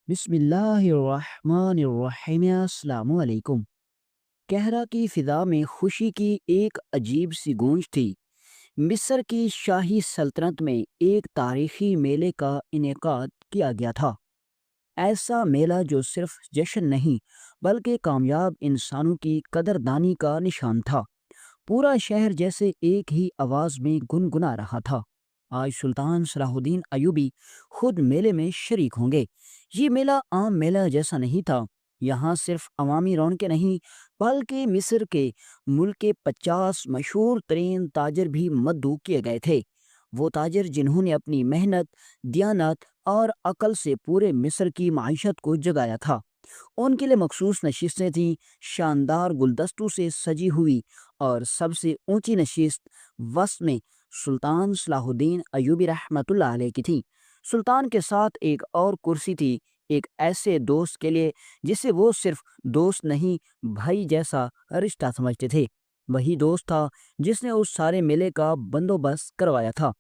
بسم اللہ الرحمن الرحیم، السلام علیکم۔ کہرا کی فضا میں خوشی کی ایک عجیب سی گونج تھی۔ مصر کی شاہی سلطنت میں ایک تاریخی میلے کا انعقاد کیا گیا تھا۔ ایسا میلہ جو صرف جشن نہیں بلکہ کامیاب انسانوں کی قدردانی کا نشان تھا۔ پورا شہر جیسے ایک ہی آواز میں گنگنا رہا تھا، آج سلطان صلاح الدین ایوبی خود میلے میں شریک ہوں گے۔ یہ میلہ عام میلہ جیسا نہیں تھا۔ یہاں صرف عوامی رونقیں نہیں بلکہ مصر کے ملک کے 50 مشہور ترین تاجر بھی مدعو کیے گئے تھے۔ وہ تاجر جنہوں نے اپنی محنت، دیانت اور عقل سے پورے مصر کی معیشت کو جگایا تھا۔ ان کے لیے مخصوص نشستیں تھیں، شاندار گلدستوں سے سجی ہوئی، اور سب سے اونچی نشست وسط میں سلطان صلاح الدین ایوبی رحمۃ اللہ علیہ کی تھی۔ سلطان کے ساتھ ایک اور کرسی تھی، ایک ایسے دوست کے لیے جسے وہ صرف دوست نہیں بھائی جیسا رشتہ سمجھتے تھے۔ وہی دوست تھا جس نے اس سارے میلے کا بندوبست کروایا تھا،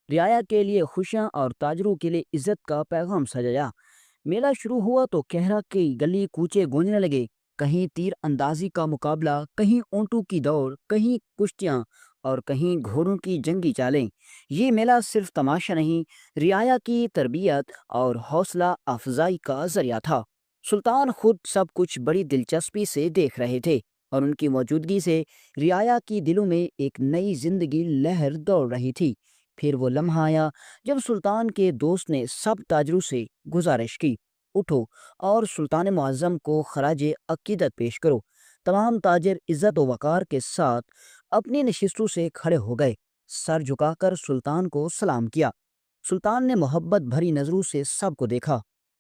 رعایا کے لیے خوشیاں اور تاجروں کے لیے عزت کا پیغام سجایا۔ میلہ شروع ہوا تو کہرا کی گلی کوچے گونجنے لگے، کہیں تیر اندازی کا مقابلہ، کہیں اونٹوں کی دوڑ، کہیں کشتیاں اور کہیں گھوڑوں کی جنگی چالیں۔ یہ میلہ صرف تماشا نہیں، رعایا کی تربیت اور حوصلہ افزائی کا ذریعہ تھا۔ سلطان خود سب کچھ بڑی دلچسپی سے دیکھ رہے تھے، اور ان کی موجودگی سے رعایا کی دلوں میں ایک نئی زندگی لہر دوڑ رہی تھی۔ پھر وہ لمحہ آیا جب سلطان کے دوست نے سب تاجروں سے گزارش کی، اٹھو اور سلطان معظم کو خراج عقیدت پیش کرو۔ تمام تاجر عزت و وقار کے ساتھ اپنی نشستوں سے کھڑے ہو گئے، سر جھکا کر سلطان کو سلام کیا۔ سلطان نے محبت بھری نظروں سے سب کو دیکھا،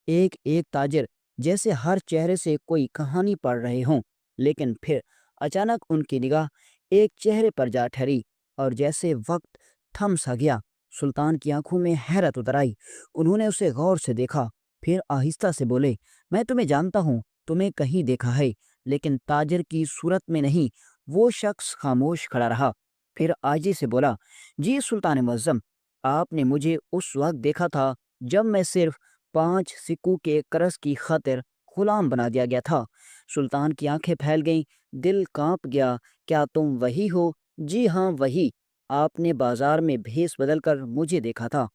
ایک ایک تاجر جیسے ہر چہرے سے کوئی کہانی پڑھ رہے ہوں، لیکن پھر اچانک ان کی نگاہ ایک چہرے پر جا ٹھہری، اور جیسے وقت تھم سا گیا۔ سلطان کی آنکھوں میں حیرت اتر آئی، انہوں نے اسے غور سے دیکھا، پھر آہستہ سے بولے، میں تمہیں جانتا ہوں، تمہیں کہیں دیکھا ہے، لیکن تاجر کی صورت میں نہیں۔ وہ شخص خاموش کھڑا رہا، پھر آجی سے بولا، جی سلطان معظم، آپ نے مجھے اس وقت دیکھا تھا جب میں صرف 5 سکوں کے قرض کی خاطر غلام بنا دیا گیا تھا۔ سلطان کی آنکھیں پھیل گئیں، دل کانپ گیا، کیا تم وہی ہو؟ جی ہاں وہی، آپ نے بازار میں بھیس بدل کر مجھے دیکھا تھا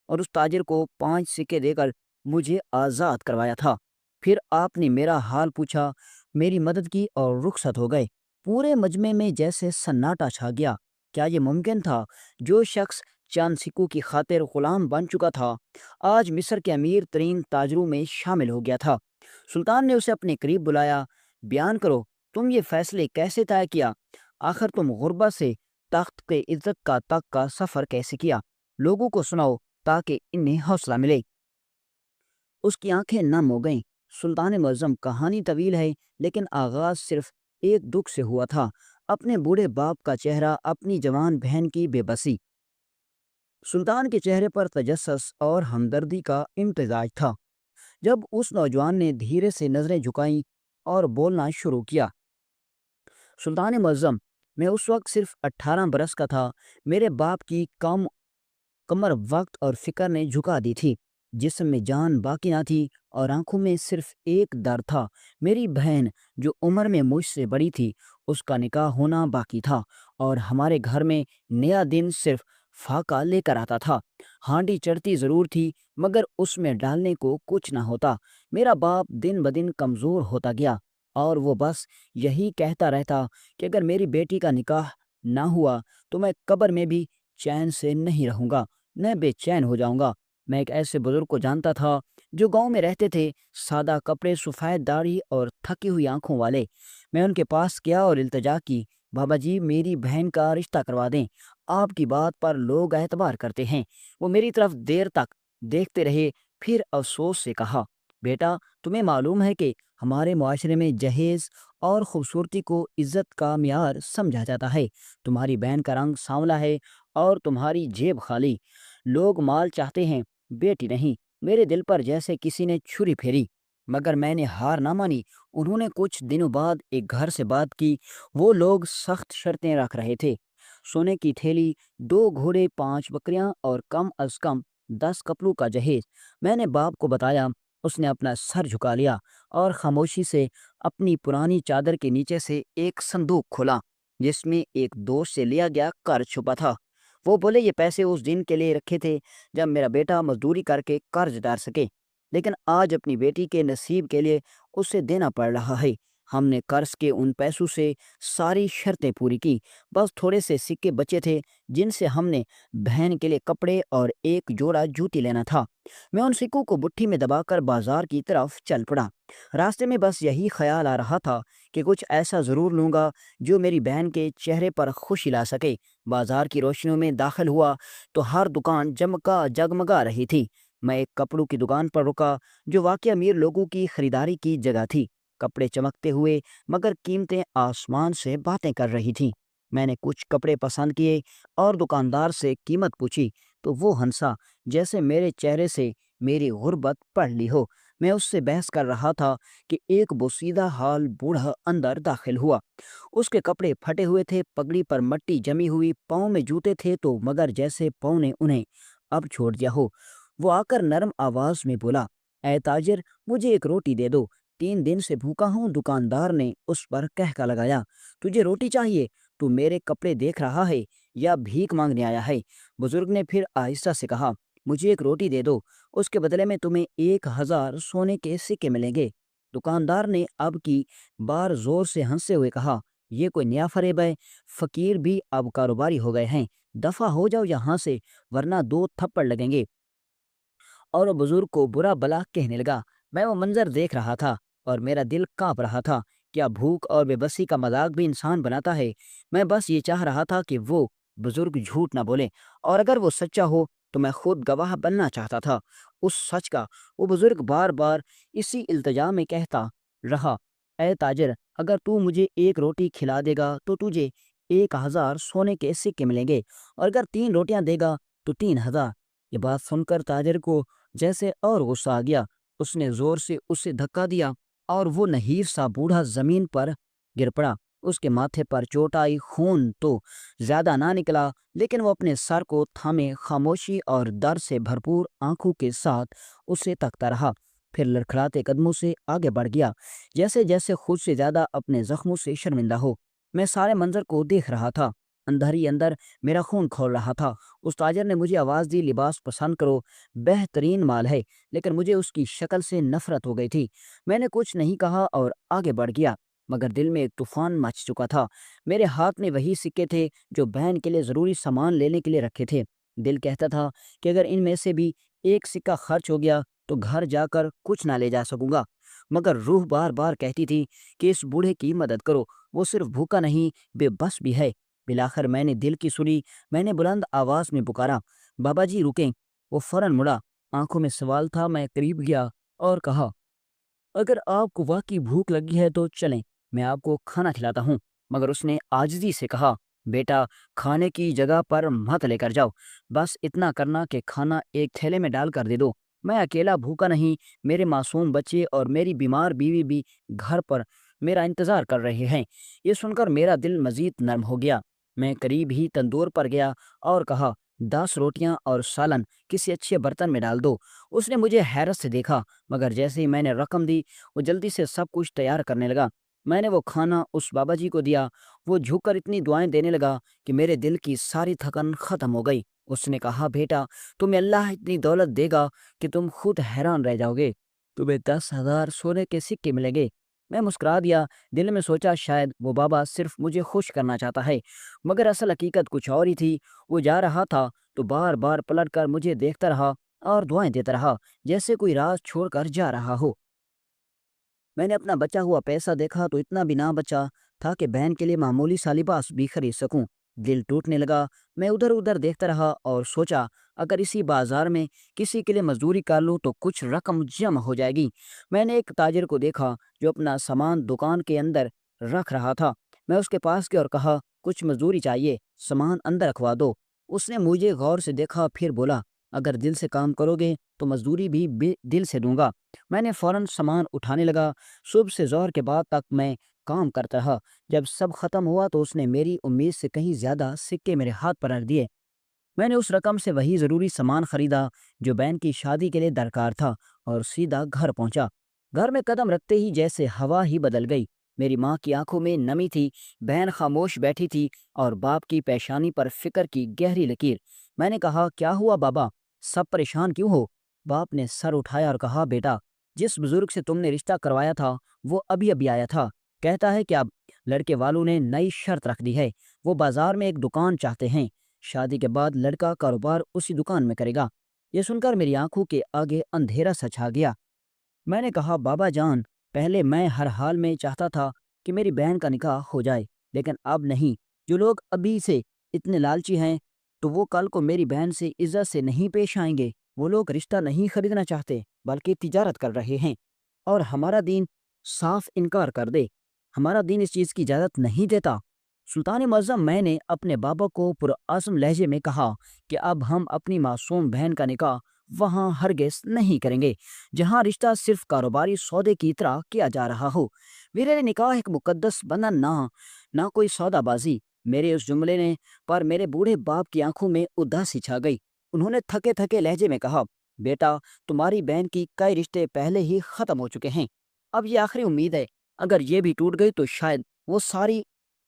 اور اس تاجر کو 5 سکے دے کر مجھے آزاد کروایا تھا۔ پھر آپ نے میرا حال پوچھا، میری مدد کی اور رخصت ہو گئے۔ پورے مجمع میں جیسے سناٹا چھا گیا۔ کیا یہ ممکن تھا؟ جو شخص چند سکوں کی خاطر غلام بن چکا تھا، آج مصر کے امیر ترین تاجروں میں شامل ہو گیا تھا۔ سلطان نے اسے اپنے قریب بلایا، بیان کرو، تم یہ فیصلے کیسے طے کیا؟ آخر تم غربت سے تخت کے عزت کا تک کا سفر کیسے کیا؟ لوگوں کو سناؤ تاکہ انہیں حوصلہ ملے۔ اس کی آنکھیں نم ہو گئیں۔ سلطان معظم، کہانی طویل ہے، لیکن آغاز صرف ایک دکھ سے ہوا تھا، اپنے بوڑھے باپ کا چہرہ، اپنی جوان بہن کی بے بسی۔ سلطان کے چہرے پر تجسس اور ہمدردی کا امتزاج تھا۔ جب اس نوجوان نے دھیرے سے نظریں جھکائیں اور بولنا شروع کیا، سلطان معظم، میں اس وقت صرف 18 برس کا تھا۔ میرے باپ کی کمر وقت اور فکر نے جھکا دی تھی، جسم میں جان باقی نہ تھی، اور آنکھوں میں صرف ایک ڈر تھا۔ میری بہن جو عمر میں مجھ سے بڑی تھی، اس کا نکاح ہونا باقی تھا، اور ہمارے گھر میں نیا دن صرف فاقہ لے کر آتا تھا۔ ہانڈی چڑھتی ضرور تھی مگر اس میں ڈالنے کو کچھ نہ ہوتا۔ میرا باپ دن بدن کمزور ہوتا گیا، اور وہ بس یہی کہتا رہتا کہ اگر میری بیٹی کا نکاح نہ ہوا تو میں قبر میں بھی چین سے نہیں رہوں گا، میں بے چین ہو جاؤں گا۔ میں ایک ایسے بزرگ کو جانتا تھا جو گاؤں میں رہتے تھے، سادہ کپڑے، سفید داڑھی اور تھکی ہوئی آنکھوں والے۔ میں ان کے پاس گیا اور التجا کی، بابا جی میری بہن کا رشتہ کروا دیں، آپ کی بات پر لوگ اعتبار کرتے ہیں۔ وہ میری طرف دیر تک دیکھتے رہے، پھر افسوس سے کہا، بیٹا تمہیں معلوم ہے کہ ہمارے معاشرے میں جہیز اور خوبصورتی کو عزت کا معیار سمجھا جاتا ہے۔ تمہاری بہن کا رنگ سانولا ہے اور تمہاری جیب خالی، لوگ مال چاہتے ہیں، بیٹی نہیں۔ میرے دل پر جیسے کسی نے چھری پھیری، مگر میں نے ہار نہ مانی۔ انہوں نے کچھ دنوں بعد ایک گھر سے بات کی، وہ لوگ سخت شرطیں رکھ رہے تھے، سونے کی تھیلی، 2 گھوڑے، 5 بکریاں اور کم از کم 10 کپڑوں کا جہیز۔ میں نے باپ کو بتایا، اس نے اپنا سر جھکا لیا اور خاموشی سے اپنی پرانی چادر کے نیچے سے ایک صندوق کھولا جس میں ایک دوست سے لیا گیا قرض چھپا تھا۔ وہ بولے یہ پیسے اس دن کے لیے رکھے تھے جب میرا بیٹا مزدوری کر کے قرض اتار سکے، لیکن آج اپنی بیٹی کے نصیب کے لیے اسے دینا پڑ رہا ہے۔ ہم نے قرض کے ان پیسوں سے ساری شرطیں پوری کی، بس تھوڑے سے سکے بچے تھے جن سے ہم نے بہن کے لیے کپڑے اور ایک جوڑا جوتی لینا تھا۔ میں ان سکوں کو مٹھی میں دبا کر بازار کی طرف چل پڑا۔ راستے میں بس یہی خیال آ رہا تھا کہ کچھ ایسا ضرور لوں گا جو میری بہن کے چہرے پر خوشی لا سکے۔ بازار کی روشنیوں میں داخل ہوا تو ہر دکان جگمگا رہی تھی۔ میں ایک کپڑوں کی دکان پر رکا جو واقعی امیر لوگوں کی خریداری کی جگہ تھی۔ کپڑے چمکتے ہوئے مگر قیمتیں آسمان سے باتیں کر رہی تھیں۔ میں نے کچھ کپڑے پسند کیے اور دکاندار سے قیمت پوچھی تو وہ ہنسا جیسے میرے چہرے سے میری غربت پڑھ لی ہو۔ میں اس سے بحث کر رہا تھا کہ ایک بوسیدہ حال بوڑھا اندر داخل ہوا۔ اس کے کپڑے پھٹے ہوئے تھے، پگڑی پر مٹی جمی ہوئی، پاؤں میں جوتے تھے تو مگر جیسے پاؤں نے انہیں اب چھوڑ دیا ہو۔ وہ آ کر نرم آواز میں بولا، اے تاجر، مجھے ایک روٹی دے دو، 3 دن سے بھوکا ہوں۔ دکاندار نے اس پر کہکا لگایا، تجھے روٹی چاہیے؟ تو میرے کپڑے دیکھ رہا ہے یا بھیک مانگنے آیا ہے؟ بزرگ نے پھر آہستہ سے کہا، مجھے ایک روٹی دے دو، اس کے بدلے میں تمہیں 1000 سونے کے سکے ملیں گے۔ دکاندار نے اب کی بار زور سے ہنستے ہوئے کہا، یہ کوئی نیا فریب ہے؟ فقیر بھی اب کاروباری ہو گئے ہیں، دفع ہو جاؤ یہاں سے ورنہ 2 تھپڑ لگیں گے۔ اور وہ بزرگ کو برا بلا کہنے لگا۔ میں وہ منظر دیکھ رہا تھا اور میرا دل کانپ رہا تھا۔ کیا بھوک اور بے بسی کا مذاق بھی انسان بناتا ہے؟ میں بس یہ چاہ رہا تھا کہ وہ بزرگ جھوٹ نہ بولے، اور اگر وہ سچا ہو تو میں خود گواہ بننا چاہتا تھا اس سچ کا۔ وہ بزرگ بار بار اسی التجا میں کہتا رہا، اے تاجر، اگر تو مجھے ایک روٹی کھلا دے گا تو تجھے 1000 سونے کے سکے ملیں گے، اور اگر 3 روٹیاں دے گا تو 3000۔ یہ بات سن کر تاجر کو جیسے اور غصہ آ گیا۔ اس نے زور سے اسے دھکا دیا اور وہ نحیف سا بوڑھا زمین پر گر پڑا۔ اس کے ماتھے پر چوٹ آئی، خون تو زیادہ نہ نکلا لیکن وہ اپنے سر کو تھامے خاموشی اور درد سے بھرپور آنکھوں کے ساتھ اسے تکتا رہا، پھر لڑکھڑاتے قدموں سے آگے بڑھ گیا جیسے جیسے خود سے زیادہ اپنے زخموں سے شرمندہ ہو۔ میں سارے منظر کو دیکھ رہا تھا، اندر ہی اندر میرا خون کھول رہا تھا۔ اس تاجر نے مجھے آواز دی، لباس پسند کرو، بہترین مال ہے، لیکن مجھے اس کی شکل سے نفرت ہو گئی تھی۔ میں نے کچھ نہیں کہا اور آگے بڑھ گیا، مگر دل میں ایک طوفان مچ چکا تھا۔ میرے ہاتھ میں وہی سکے تھے جو بہن کے لیے ضروری سامان لینے کے لیے رکھے تھے۔ دل کہتا تھا کہ اگر ان میں سے بھی ایک سکہ خرچ ہو گیا تو گھر جا کر کچھ نہ لے جا سکوں گا، مگر روح بار بار کہتی تھی کہ اس بوڑھے کی مدد کرو، وہ صرف بھوکا نہیں بے بس بھی ہے۔ بلاخر میں نے دل کی سنی، میں نے بلند آواز میں پکارا، بابا جی رکیں۔ وہ فوراً مڑا، آنکھوں میں سوال تھا۔ میں قریب گیا اور کہا، اگر آپ کو واقعی بھوک لگی ہے تو چلیں، میں آپ کو کھانا کھلاتا ہوں۔ مگر اس نے عاجزی سے کہا، بیٹا، کھانے کی جگہ پر مت لے کر جاؤ، بس اتنا کرنا کہ کھانا ایک تھیلے میں ڈال کر دے دو۔ میں اکیلا بھوکا نہیں، میرے معصوم بچے اور میری بیمار بیوی بھی گھر پر میرا انتظار کر رہے ہیں۔ یہ سن کر میرا دل مزید نرم ہو گیا۔ میں قریب ہی تندور پر گیا اور کہا، 10 روٹیاں اور سالن کسی اچھے برتن میں ڈال دو۔ اس نے مجھے حیرت سے دیکھا، مگر جیسے ہی میں نے رقم دی وہ جلدی سے سب کچھ تیار کرنے لگا۔ میں نے وہ کھانا اس بابا جی کو دیا۔ وہ جھک کر اتنی دعائیں دینے لگا کہ میرے دل کی ساری تھکن ختم ہو گئی۔ اس نے کہا، بیٹا، تمہیں اللہ اتنی دولت دے گا کہ تم خود حیران رہ جاؤ گے، تمہیں 10,000 سونے کے سکے ملیں گے۔ میں مسکرا دیا، دل میں سوچا شاید وہ بابا صرف مجھے خوش کرنا چاہتا ہے، مگر اصل حقیقت کچھ اور ہی تھی۔ وہ جا رہا تھا تو بار بار پلٹ کر مجھے دیکھتا رہا اور دعائیں دیتا رہا جیسے کوئی راز چھوڑ کر جا رہا ہو۔ میں نے اپنا بچا ہوا پیسہ دیکھا تو اتنا بھی نہ بچا تھا کہ بہن کے لیے معمولی سا لباس بھی خرید سکوں۔ دل ٹوٹنے لگا۔ میں ادھر ادھر دیکھتا رہا اور سوچا اگر اسی بازار میں کسی کے لیے مزدوری کر لوں تو کچھ رقم جمع ہو جائے گی۔ میں نے ایک تاجر کو دیکھا جو اپنا سامان دکان کے اندر رکھ رہا تھا۔ میں اس کے پاس گیا اور کہا، کچھ مزدوری چاہیے، سامان اندر رکھوا دو۔ اس نے مجھے غور سے دیکھا، پھر بولا، اگر دل سے کام کرو گے تو مزدوری بھی دل سے دوں گا۔ میں نے فوراً سامان اٹھانے لگا۔ صبح سے ظہر کے بعد تک میں کام کرتا رہا۔ جب سب ختم ہوا تو اس نے میری امید سے کہیں زیادہ سکے میرے ہاتھ پر رکھ دیے۔ میں نے اس رقم سے وہی ضروری سامان خریدا جو بہن کی شادی کے لیے درکار تھا، اور سیدھا گھر پہنچا۔ گھر میں قدم رکھتے ہی جیسے ہوا ہی بدل گئی۔ میری ماں کی آنکھوں میں نمی تھی، بہن خاموش بیٹھی تھی اور باپ کی پیشانی پر فکر کی گہری لکیر۔ میں نے کہا، کیا ہوا بابا؟ سب پریشان کیوں ہو؟ باپ نے سر اٹھایا اور کہا، بیٹا، جس بزرگ سے تم نے رشتہ کروایا تھا وہ ابھی ابھی آیا تھا، کہتا ہے کہ اب لڑکے والوں نے نئی شرط رکھ دی ہے، وہ بازار میں ایک دکان چاہتے ہیں، شادی کے بعد لڑکا کاروبار اسی دکان میں کرے گا۔ یہ سن کر میری آنکھوں کے آگے اندھیرا سا چھا گیا۔ میں نے کہا، بابا جان، پہلے میں ہر حال میں چاہتا تھا کہ میری بہن کا نکاح ہو جائے، لیکن اب نہیں۔ جو لوگ ابھی سے اتنے لالچی ہیں تو وہ کل کو میری بہن سے عزت سے نہیں پیش آئیں گے۔ وہ لوگ رشتہ نہیں خریدنا چاہتے بلکہ تجارت کر رہے ہیں، اور ہمارا دین صاف انکار کر دے۔ ہمارا دین اس چیز کی اجازت نہیں دیتا۔ سلطان معظم، میں نے اپنے بابا کو پرعزم لہجے میں کہا کہ اب ہم اپنی معصوم بہن کا نکاح وہاں ہرگز نہیں کریں گے جہاں رشتہ صرف کاروباری سودے کی طرح کیا جا رہا ہو۔ میرے نکاح ایک مقدس بندھن، نہ کوئی سودا بازی۔ میرے اس جملے نے پر میرے بوڑھے باپ کی آنکھوں میں اداسی چھا گئی۔ انہوں نے تھکے تھکے لہجے میں کہا، بیٹا، تمہاری بہن کی کئی رشتے پہلے ہی ختم ہو چکے ہیں، اب یہ آخری امید ہے۔ اگر یہ بھی ٹوٹ گئی تو شاید وہ ساری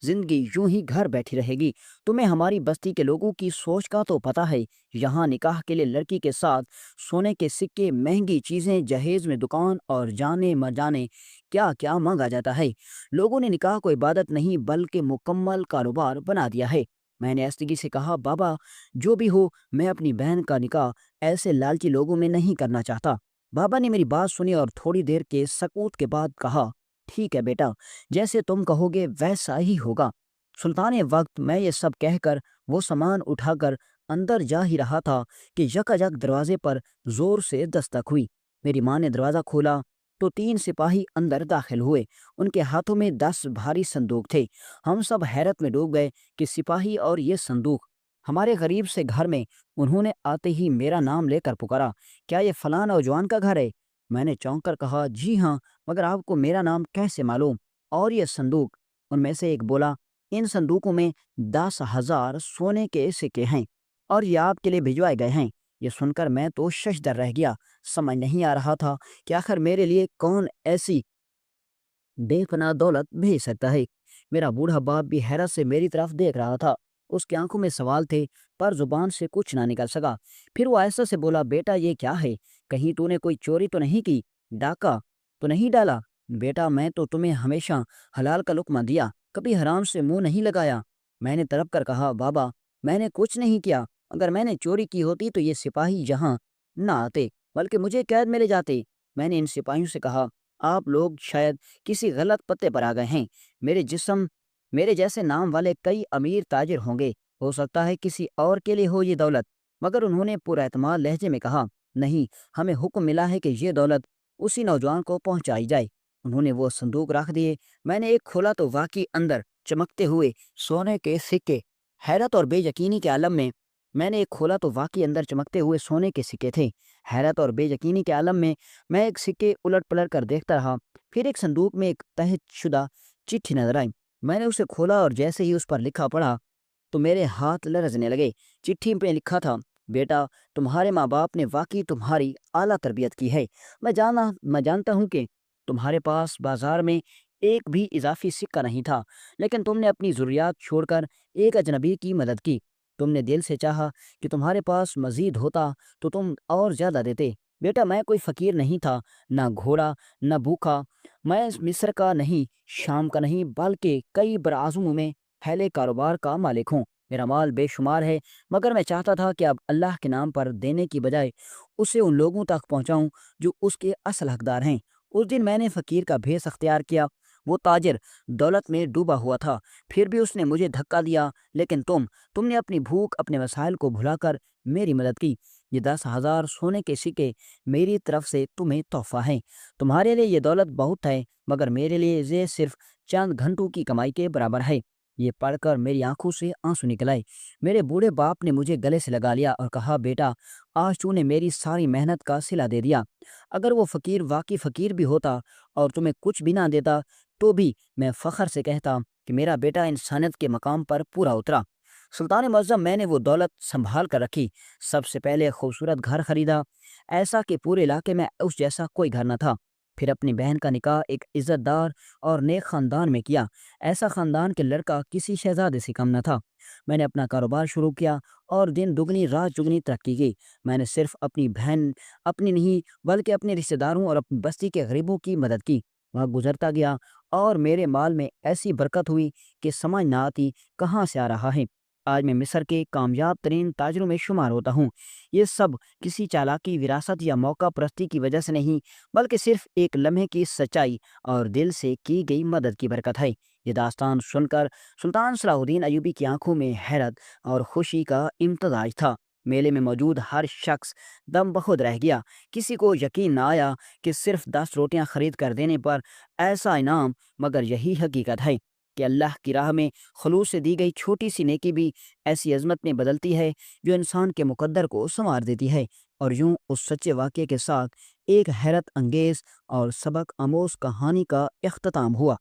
زندگی یوں ہی گھر بیٹھی رہے گی۔ تمہیں ہماری بستی کے لوگوں کی سوچ کا تو پتہ ہے، یہاں نکاح کے لیے لڑکی کے ساتھ سونے کے سکے، مہنگی چیزیں، جہیز میں دکان اور جانے مجانے کیا کیا مانگا جاتا ہے۔ لوگوں نے نکاح کو عبادت نہیں بلکہ مکمل کاروبار بنا دیا ہے۔ میں نے آہستگی سے کہا، بابا، جو بھی ہو، میں اپنی بہن کا نکاح ایسے لالچی لوگوں میں نہیں کرنا چاہتا۔ بابا نے میری بات سنی اور تھوڑی دیر کے سکوت کے بعد کہا، ٹھیک ہے بیٹا، جیسے تم کہو گے ویسا ہی ہوگا۔ سلطان وقت میں یہ سب کہہ کر وہ سامان اٹھا کر اندر جا ہی رہا تھا کہ یکایک دروازے پر زور سے دستک ہوئی۔ میری ماں نے دروازہ کھولا تو 3 سپاہی اندر داخل ہوئے۔ ان کے ہاتھوں میں 10 بھاری صندوق تھے۔ ہم سب حیرت میں ڈوب گئے کہ سپاہی اور یہ صندوق ہمارے غریب سے گھر میں۔ انہوں نے آتے ہی میرا نام لے کر پکارا، کیا یہ فلاں نوجوان کا گھر ہے؟ میں نے چونک کر کہا، جی ہاں، مگر آپ کو میرا نام کیسے معلوم؟ اور یہ صندوق؟ ان میں سے ایک بولا، ان صندوقوں میں 10,000 سونے کے سکے ہیں اور یہ آپ کے لیے بھجوائے گئے ہیں۔ یہ سن کر میں تو ششدر رہ گیا۔ سمجھ نہیں آ رہا تھا کہ آخر میرے لیے کون ایسی بے پناہ دولت بھیج سکتا ہے۔ میرا بوڑھا باپ بھی حیرت سے میری طرف دیکھ رہا تھا۔ اس کی آنکھوں میں سوال تھے پر زبان سے کچھ نہ نکل سکا۔ پھر وہ ایسا سے بولا، بیٹا، یہ کیا ہے؟ کہیں تو نے کوئی چوری تو نہیں کی؟ ڈاکہ تو نہیں ڈالا؟ بیٹا، میں تو تمہیں ہمیشہ حلال کا لقمہ دیا، کبھی حرام سے منہ نہیں لگایا۔ میں نے تڑپ کر کہا، بابا، میں نے کچھ نہیں کیا۔ اگر میں نے چوری کی ہوتی تو یہ سپاہی یہاں نہ آتے بلکہ مجھے قید میں لے جاتے۔ میں نے ان سپاہیوں سے کہا، آپ لوگ شاید کسی غلط پتے پر آ گئے ہیں۔ میرے جیسے نام والے کئی امیر تاجر ہوں گے، ہو سکتا ہے کسی اور کے لیے ہو یہ دولت۔ مگر انہوں نے پر اعتماد لہجے میں کہا، نہیں، ہمیں حکم ملا ہے کہ یہ دولت اسی نوجوان کو پہنچائی جائے۔ انہوں نے وہ صندوق رکھ دیے۔ میں نے ایک کھولا تو واقعی اندر چمکتے ہوئے سونے کے سکے۔ حیرت اور بے یقینی کے عالم میں میں ایک سکے الٹ پلٹ کر دیکھتا رہا۔ پھر ایک صندوق میں ایک تہت شدہ چٹھی نظر آئی۔ میں نے اسے کھولا اور جیسے ہی اس پر لکھا پڑھا تو میرے ہاتھ لرزنے لگے۔ چٹھی پہ لکھا تھا، بیٹا، تمہارے ماں باپ نے واقعی تمہاری اعلیٰ تربیت کی ہے۔ میں جانتا ہوں کہ تمہارے پاس بازار میں ایک بھی اضافی سکہ نہیں تھا، لیکن تم نے اپنی ضروریات چھوڑ کر ایک اجنبی کی مدد کی۔ تم نے دل سے چاہا کہ تمہارے پاس مزید ہوتا تو تم اور زیادہ دیتے۔ بیٹا، میں کوئی فقیر نہیں تھا، نہ گھوڑا نہ بھوکا۔ میں مصر کا نہیں، شام کا نہیں، بلکہ کئی براعظموں میں پھیلے کاروبار کا مالک ہوں۔ میرا مال بے شمار ہے، مگر میں چاہتا تھا کہ اب اللہ کے نام پر دینے کی بجائے اسے ان لوگوں تک پہنچاؤں جو اس کے اصل حقدار ہیں۔ اس دن میں نے فقیر کا بھیس اختیار کیا۔ وہ تاجر دولت میں ڈوبا ہوا تھا، پھر بھی اس نے مجھے دھکا دیا، لیکن تم نے اپنی بھوک، اپنے وسائل کو بھلا کر میری مدد کی۔ یہ 10,000 سونے کے سکے میری طرف سے تمہیں تحفہ ہیں۔ تمہارے لیے یہ دولت بہت ہے، مگر میرے لیے یہ صرف چند گھنٹوں کی کمائی کے برابر ہے۔ یہ پڑھ کر میری آنکھوں سے آنسو نکل آئے۔ میرے بوڑھے باپ نے مجھے گلے سے لگا لیا اور کہا، بیٹا، آج تو نے میری ساری محنت کا صلہ دے دیا۔ اگر وہ فقیر واقعی فقیر بھی ہوتا اور تمہیں کچھ بھی نہ دیتا تو بھی میں فخر سے کہتا کہ میرا بیٹا انسانیت کے مقام پر پورا اترا۔ سلطان معظم، میں نے وہ دولت سنبھال کر رکھی۔ سب سے پہلے خوبصورت گھر خریدا، ایسا کہ پورے علاقے میں اس جیسا کوئی گھر نہ تھا۔ پھر اپنی بہن کا نکاح ایک عزت دار اور نیک خاندان میں کیا، ایسا خاندان کہ لڑکا کسی شہزادے سے کم نہ تھا۔ میں نے اپنا کاروبار شروع کیا اور دن دگنی رات چگنی ترقی کی۔ میں نے صرف اپنی بہن اپنی نہیں بلکہ اپنے رشتہ داروں اور اپنی بستی کے غریبوں کی مدد کی۔ وقت گزرتا گیا اور میرے مال میں ایسی برکت ہوئی کہ سمجھ نہ آتی کہاں سے آ رہا ہے۔ آج میں مصر کے کامیاب ترین تاجروں میں شمار ہوتا ہوں۔ یہ سب کسی چالاکی، وراثت یا موقع پرستی کی وجہ سے نہیں، بلکہ صرف ایک لمحے کی سچائی اور دل سے کی گئی مدد کی برکت ہے۔ یہ داستان سن کر سلطان صلاح الدین ایوبی کی آنکھوں میں حیرت اور خوشی کا امتزاج تھا۔ میلے میں موجود ہر شخص دم بخود رہ گیا۔ کسی کو یقین نہ آیا کہ صرف 10 روٹیاں خرید کر دینے پر ایسا انعام، مگر یہی حقیقت ہے کہ اللہ کی راہ میں خلوص سے دی گئی چھوٹی سی نیکی بھی ایسی عظمت میں بدلتی ہے جو انسان کے مقدر کو سنوار دیتی ہے۔ اور یوں اس سچے واقعے کے ساتھ ایک حیرت انگیز اور سبق آموز کہانی کا اختتام ہوا۔